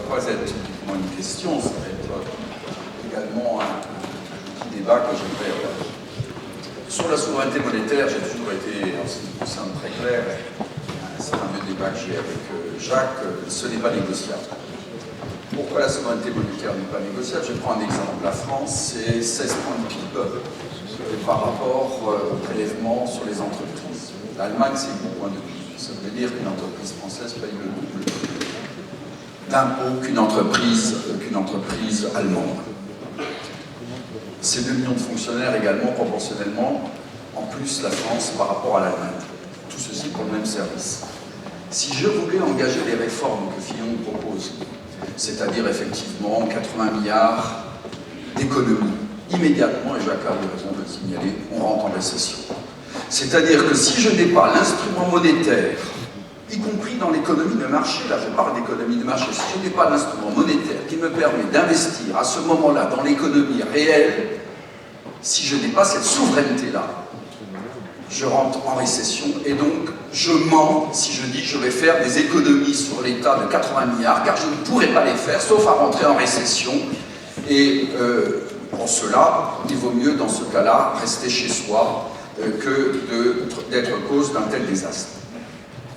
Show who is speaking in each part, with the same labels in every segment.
Speaker 1: pas être uniquement une question, ça va être également un petit débat que j'aimerais avoir. Sur la souveraineté monétaire, j'ai toujours été, en ce qui me concerne, très clair. C'est un vieux débat que j'ai avec Jacques, ce n'est pas négociable. Pourquoi la souveraineté monétaire n'est pas négociable? Je prends un exemple. La France, c'est 16 points de PIB par rapport au prélèvement sur les entreprises. L'Allemagne, c'est 8 points de PIB. Ça veut dire qu'une entreprise française paye le double d'impôts qu'une entreprise allemande. C'est 2 millions de fonctionnaires également, proportionnellement, en plus la France par rapport à l'Allemagne. Tout ceci pour le même service. Si je voulais engager les réformes que Fillon propose, c'est-à-dire effectivement 80 milliards d'économies, immédiatement, et Jacques a eu raison de le signaler, on rentre en récession. C'est-à-dire que si je n'ai pas l'instrument monétaire, y compris dans l'économie de marché, là je parle d'économie de marché, si je n'ai pas d'instrument monétaire qui me permet d'investir à ce moment-là dans l'économie réelle, si je n'ai pas cette souveraineté-là, je rentre en récession et donc je mens si je dis que je vais faire des économies sur l'État de 80 milliards, car je ne pourrai pas les faire, sauf à rentrer en récession. Et pour cela, il vaut mieux dans ce cas-là rester chez soi que d'être cause d'un tel désastre.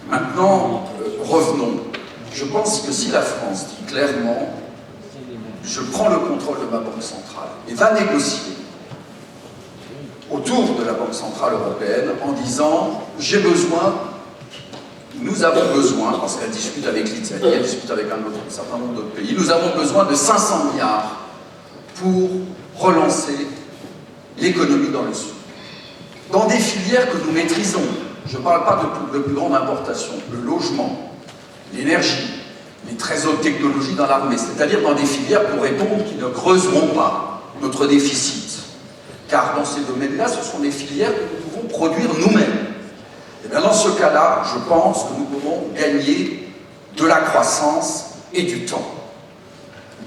Speaker 1: Maintenant, revenons. Je pense que si la France dit clairement « je prends le contrôle de ma banque centrale » et va négocier autour de la Banque Centrale Européenne en disant « j'ai besoin, nous avons besoin », parce qu'elle discute avec l'Italie, elle discute avec un certain nombre d'autres pays, nous avons besoin de 500 milliards pour relancer l'économie dans le Sud. Dans des filières que nous maîtrisons, je ne parle pas de plus grande importation, le logement, l'énergie, les très hautes technologies dans l'armée, c'est-à-dire dans des filières, pour répondre, qui ne creuseront pas notre déficit. Car dans ces domaines-là, ce sont des filières que nous pouvons produire nous-mêmes. Et bien dans ce cas-là, je pense que nous pouvons gagner de la croissance et du temps.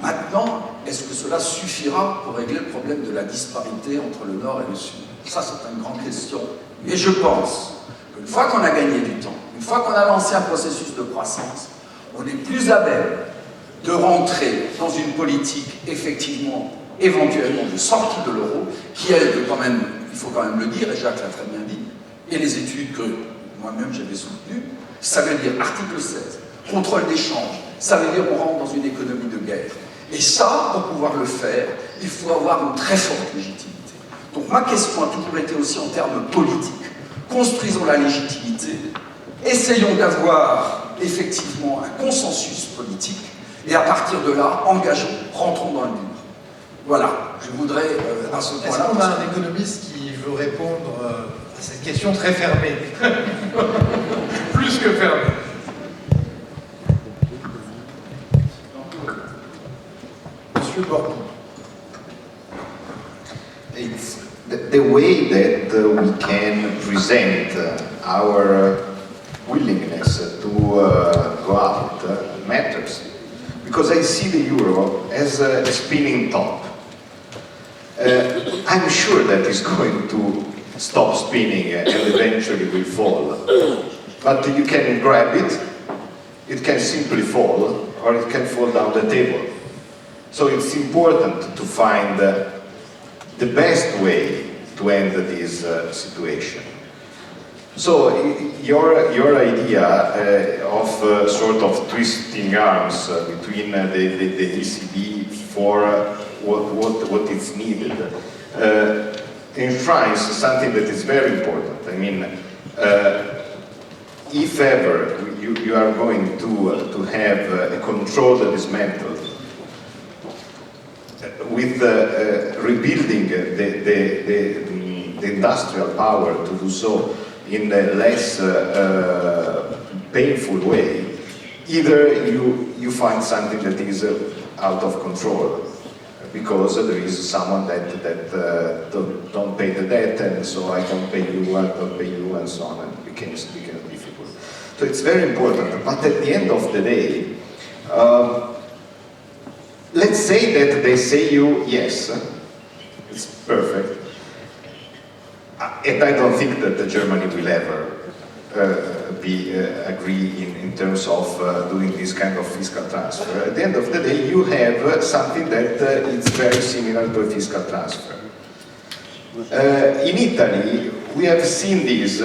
Speaker 1: Maintenant, est-ce que cela suffira pour régler le problème de la disparité entre le Nord et le Sud? Ça, c'est une grande question. Mais je pense qu'une fois qu'on a gagné du temps, une fois qu'on a lancé un processus de croissance, on est plus à même de rentrer dans une politique, effectivement, éventuellement de sortie de l'euro, qui elle, quand même, il faut quand même le dire, et Jacques l'a très bien dit, et les études que moi-même j'avais soutenues, ça veut dire article 16, contrôle d'échange, ça veut dire on rentre dans une économie de guerre. Et ça, pour pouvoir le faire, il faut avoir une très forte légitimité. Donc ma question a toujours été aussi en termes politiques. Construisons la légitimité, essayons d'avoir effectivement un consensus politique, et à partir de là, engageons, rentrons dans le dur. Voilà, je voudrais à ce point-là...
Speaker 2: Est-ce qu'on a un économiste qui veut répondre à cette question très fermée? Plus que fermée. Monsieur Borghi.
Speaker 3: It's the way that we can present our willingness to go out matters. Because I see the euro as a spinning top. I'm sure that it's going to stop spinning and eventually will fall. But you can grab it, it can simply fall, or it can fall down the table. So it's important to find the best way to end this situation. So your idea of sort of twisting arms between the ECB for what is needed enshrines something that is very important. I mean, if ever you are going to have a controlled dismantle with rebuilding the industrial power to do so in a less painful way, either you find something that is out of control because there is someone that don't pay the debt, and so I don't pay you, I don't pay you, and so on, and it becomes difficult. So it's very important, but at the end of the day, let's say that they say you, yes, it's perfect, and I don't think that Germany will ever agree in terms of doing this kind of fiscal transfer. At the end of the day, you have something that is very similar to a fiscal transfer. In Italy, we have seen this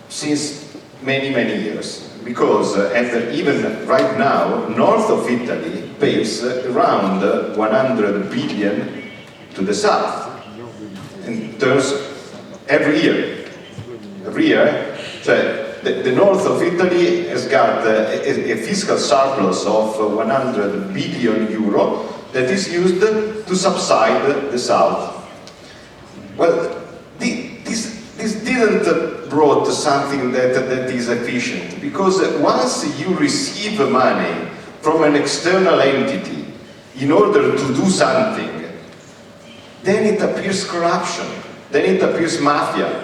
Speaker 3: since many years, because and even right now, north of Italy pays around 100 billion to the south in terms every year. So the north of Italy has got a fiscal surplus of 100 billion euro that is used to subside the south. Well, this didn't brought something that is efficient, because once you receive money from an external entity in order to do something, then it appears corruption, then it appears mafia.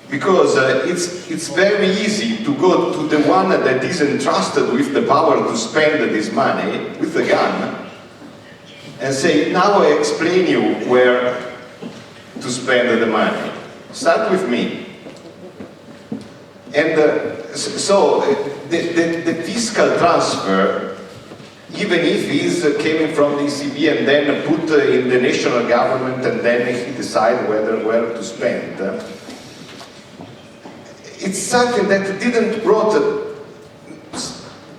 Speaker 3: Because it's very easy to go to the one that is entrusted with the power to spend this money with a gun and say, now I explain you where to spend the money. Start with me. And so the fiscal transfer, even if he's coming from the ECB and then put in the national government and then he decide where to spend, it's something that didn't brought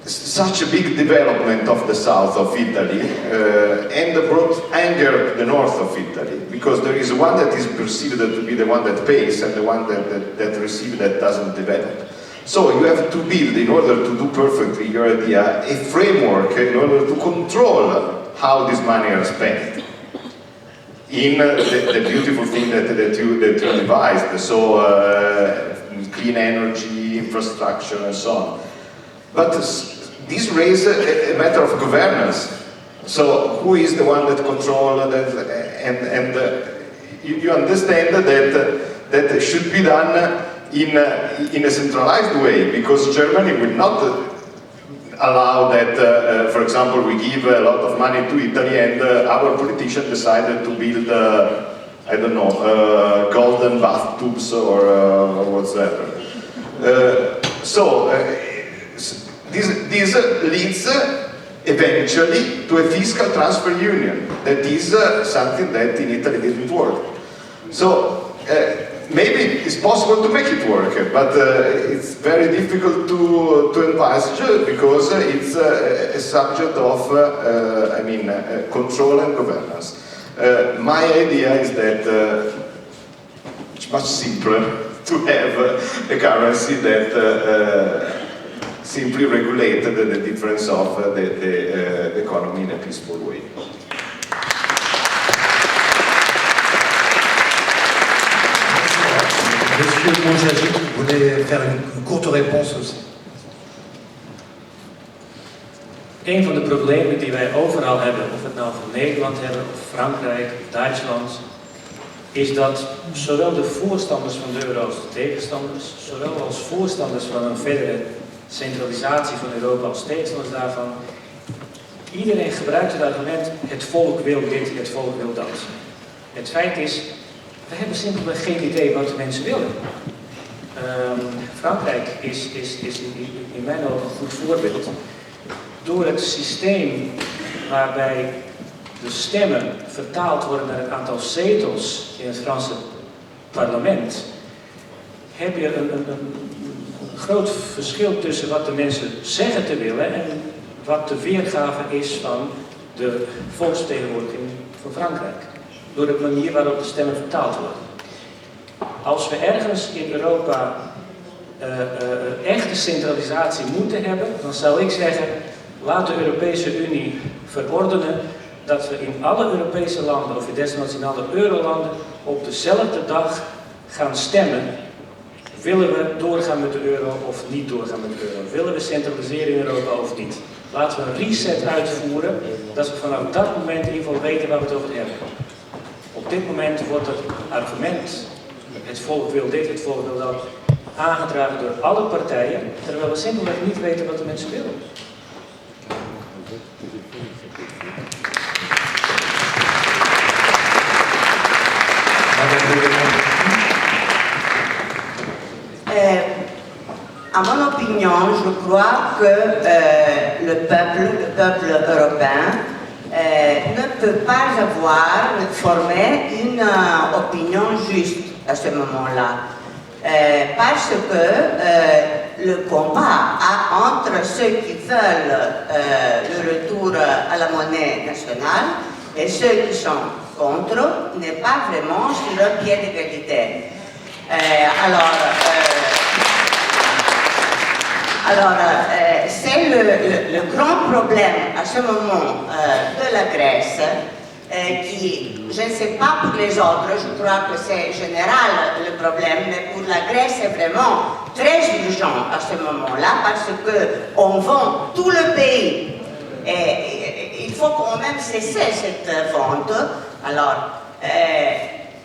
Speaker 3: such a big development of the south of Italy and brought anger the north of Italy, because there is one that is perceived to be the one that pays and the one that receives that doesn't develop. So you have to build, in order to do perfectly your idea, a framework in order to control how this money are spent. In the beautiful thing that you devised, so clean energy, infrastructure, and so on. But this raises a matter of governance. So who is the one that controls that? And you understand that it should be done in a centralized way, because Germany will not allow that, for example, we give a lot of money to Italy and our politicians decided to build I don't know, golden bathtubs or whatsoever. So this leads eventually to a fiscal transfer union. That is something that in Italy didn't work. So maybe it's possible to make it work, but it's very difficult to envisage, because it's a subject of control and governance. My idea is that it's much simpler to have a currency that simply regulated the difference of the economy in a peaceful way.
Speaker 2: Monsieur Monjagi voulait faire une courte réponse aussi.
Speaker 4: Een van de problemen die wij overal hebben, of het nou van Nederland hebben, of Frankrijk, of Duitsland, is dat zowel de voorstanders van de euro als de tegenstanders, zowel als voorstanders van een verdere centralisatie van Europa als tegenstanders daarvan, iedereen gebruikt het argument, het volk wil dit, het volk wil dat. Het feit is, we hebben simpelweg geen idee wat de mensen willen. Frankrijk is in mijn ogen een goed voorbeeld. Door het systeem waarbij de stemmen vertaald worden naar het aantal zetels in het Franse parlement, heb je een groot verschil tussen wat de mensen zeggen te willen en wat de weergave is van de volksvertegenwoordiging van Frankrijk. Door de manier waarop de stemmen vertaald worden. Als we ergens in Europa echte centralisatie moeten hebben, dan zou ik zeggen, laat de Europese Unie verordenen dat we in alle Europese landen, of in desnationale eurolanden, op dezelfde dag gaan stemmen. Willen we doorgaan met de euro of niet doorgaan met de euro? Willen we centraliseren in Europa of niet? Laten we een reset uitvoeren, dat we vanaf dat moment in ieder geval weten waar we het over hebben. Op dit moment wordt het argument, het volk wil dit, het volk wil dat, aangedragen door alle partijen, terwijl we simpelweg niet weten wat de mensen willen.
Speaker 5: à mon opinion, je crois que le peuple européen, ne peut pas former une opinion juste à ce moment-là. Parce que le combat entre ceux qui veulent le retour à la monnaie nationale et ceux qui sont contre n'est pas vraiment sur un pied d'égalité. C'est le grand problème à ce moment de la Grèce, qui, je ne sais pas pour les autres, je crois que c'est général le problème, mais pour la Grèce c'est vraiment très urgent à ce moment-là, parce qu'on vend tout le pays. Et il faut quand même cesser cette vente. Alors,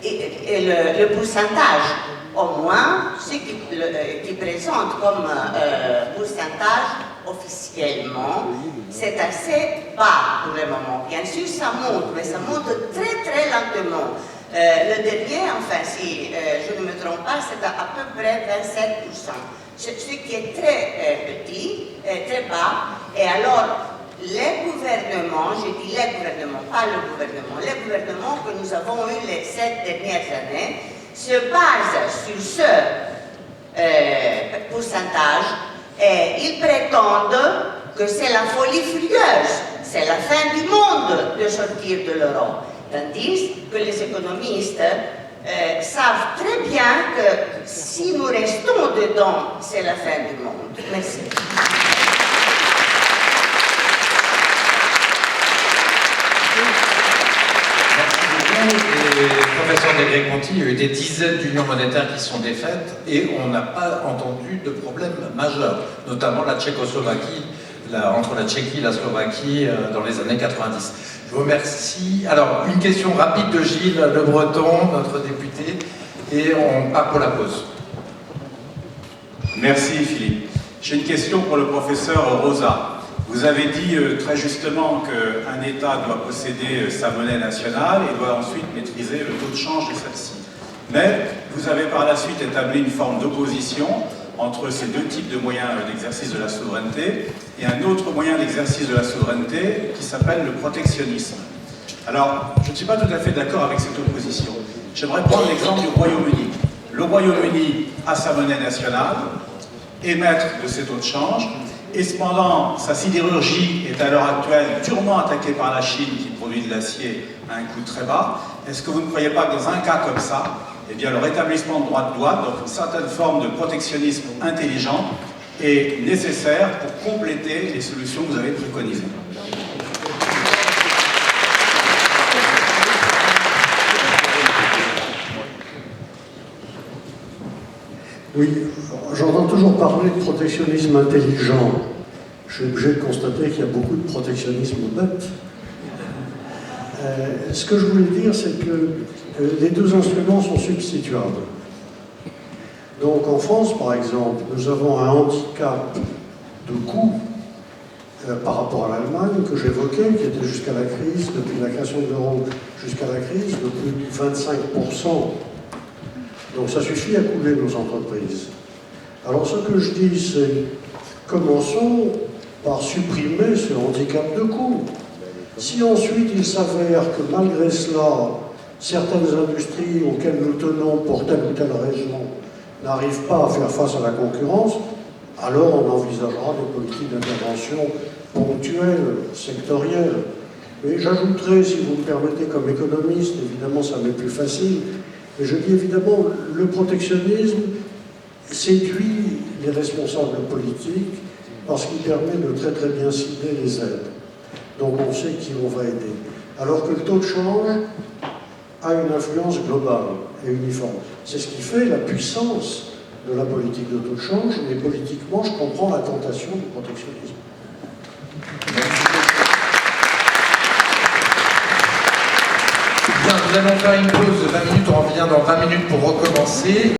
Speaker 5: le pourcentage, au moins, ce qui présente comme pourcentage officiellement, c'est assez bas pour le moment. Bien sûr, ça monte, mais ça monte très très lentement. Le dernier, enfin, si je ne me trompe pas, c'est à peu près 27%. Ce qui est très petit, très bas. Et alors, les gouvernements, je dis les gouvernements, pas le gouvernement, les gouvernements que nous avons eus les 7 dernières années, se basent sur ce pourcentage et ils prétendent que c'est la folie furieuse, c'est la fin du monde de sortir de l'euro. Tandis que les économistes savent très bien que si nous restons dedans, c'est la fin du monde. Merci.
Speaker 2: Et professeur Negri-Conti, il y a eu des dizaines d'unions monétaires qui sont défaites et on n'a pas entendu de problème majeur, notamment la Tchécoslovaquie, entre la Tchéquie et la Slovaquie dans les années 90. Je vous remercie. Alors, une question rapide de Gilles Le Breton, notre député, et on part pour la pause.
Speaker 6: Merci Philippe. J'ai une question pour le professeur Rosa. Vous avez dit très justement qu'un État doit posséder sa monnaie nationale et doit ensuite maîtriser le taux de change de celle-ci. Mais vous avez par la suite établi une forme d'opposition entre ces deux types de moyens d'exercice de la souveraineté et un autre moyen d'exercice de la souveraineté qui s'appelle le protectionnisme. Alors, je ne suis pas tout à fait d'accord avec cette opposition. J'aimerais prendre l'exemple du Royaume-Uni. Le Royaume-Uni a sa monnaie nationale, est maître de ses taux de change, et cependant, sa sidérurgie est à l'heure actuelle durement attaquée par la Chine qui produit de l'acier à un coût très bas. Est-ce que vous ne croyez pas que dans un cas comme ça, eh bien, le rétablissement de droit de douane, donc une certaine forme de protectionnisme intelligent, est nécessaire pour compléter les solutions que vous avez préconisées?
Speaker 7: Oui, j'entends toujours parler de protectionnisme intelligent. Je suis obligé de constater qu'il y a beaucoup de protectionnisme bête. Ce que je voulais dire, c'est que les deux instruments sont substituables. Donc en France, par exemple, nous avons un handicap de coût par rapport à l'Allemagne que j'évoquais, qui était jusqu'à la crise, depuis la création de l'euro jusqu'à la crise, de plus de 25%. Donc ça suffit à couler nos entreprises. Alors ce que je dis, c'est commençons par supprimer ce handicap de coût. Si ensuite il s'avère que malgré cela, certaines industries auxquelles nous tenons pour telle ou telle raison n'arrivent pas à faire face à la concurrence, alors on envisagera des politiques d'intervention ponctuelles, sectorielles. Mais j'ajouterai, si vous me permettez, comme économiste, évidemment ça m'est plus facile, mais je dis évidemment, le protectionnisme séduit les responsables politiques parce qu'il permet de très très bien cibler les aides. Donc on sait qui on va aider. Alors que le taux de change a une influence globale et uniforme. C'est ce qui fait la puissance de la politique de taux de change, mais politiquement, je comprends la tentation du protectionnisme.
Speaker 2: Bien, nous allons faire une pause de 20 minutes, on revient dans 20 minutes pour recommencer.